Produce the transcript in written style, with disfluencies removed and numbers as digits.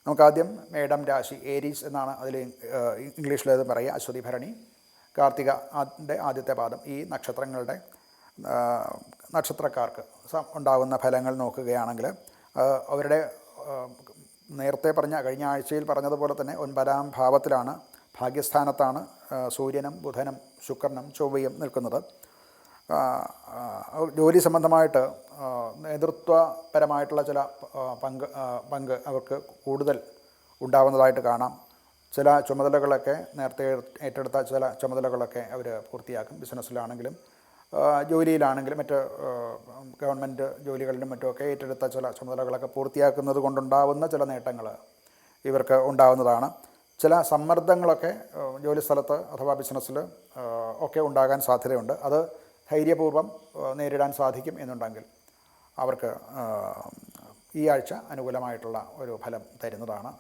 നമുക്കാദ്യം മേടം രാശി, ഏരീസ് എന്നാണ് അതിൽ ഇംഗ്ലീഷിലേത് പറയുക. അശ്വതി, ഭരണി, കാർത്തിക ആദ്യത്തെ പാദം ഈ നക്ഷത്രങ്ങളുടെ നക്ഷത്രക്കാർക്ക് ഉണ്ടാകുന്ന ഫലങ്ങൾ നോക്കുകയാണെങ്കിൽ അവരുടെ നേരത്തെ കഴിഞ്ഞ ആഴ്ചയിൽ പറഞ്ഞതുപോലെ തന്നെ 9-ാം ഭാവത്തിലാണ്, ഭാഗ്യസ്ഥാനത്താണ് സൂര്യനും ബുധനും ശുക്രനും ചൊവ്വയും നിൽക്കുന്നത്. ജോലി സംബന്ധമായിട്ട് നേതൃത്വപരമായിട്ടുള്ള ചില പങ്ക് അവർക്ക് കൂടുതൽ ഉണ്ടാവുന്നതായിട്ട് കാണാം. ചില ചുമതലകളൊക്കെ നേരത്തെ ഏറ്റെടുത്ത ചില ചുമതലകളൊക്കെ അവർ പൂർത്തിയാക്കും. ബിസിനസ്സിലാണെങ്കിലും ജോലിയിലാണെങ്കിലും മറ്റ് ഗവൺമെൻറ് ജോലികളിലും മറ്റുമൊക്കെ ഏറ്റെടുത്ത ചില ചുമതലകളൊക്കെ പൂർത്തിയാക്കുന്നത് കൊണ്ടുണ്ടാവുന്ന ചില നേട്ടങ്ങൾ ഇവർക്ക് ഉണ്ടാവുന്നതാണ്. ചില സമ്മർദ്ദങ്ങളൊക്കെ ജോലിസ്ഥലത്ത് അഥവാ ബിസിനസ്സിൽ ഒക്കെ ഉണ്ടാകാൻ സാധ്യതയുണ്ട്. അത് ധൈര്യപൂർവ്വം നേരിടാൻ സാധിക്കും എന്നുണ്ടെങ്കിൽ അവർക്ക് ഈ ആഴ്ച അനുകൂലമായിട്ടുള്ള ഒരു ഫലം തരുന്നതാണ്.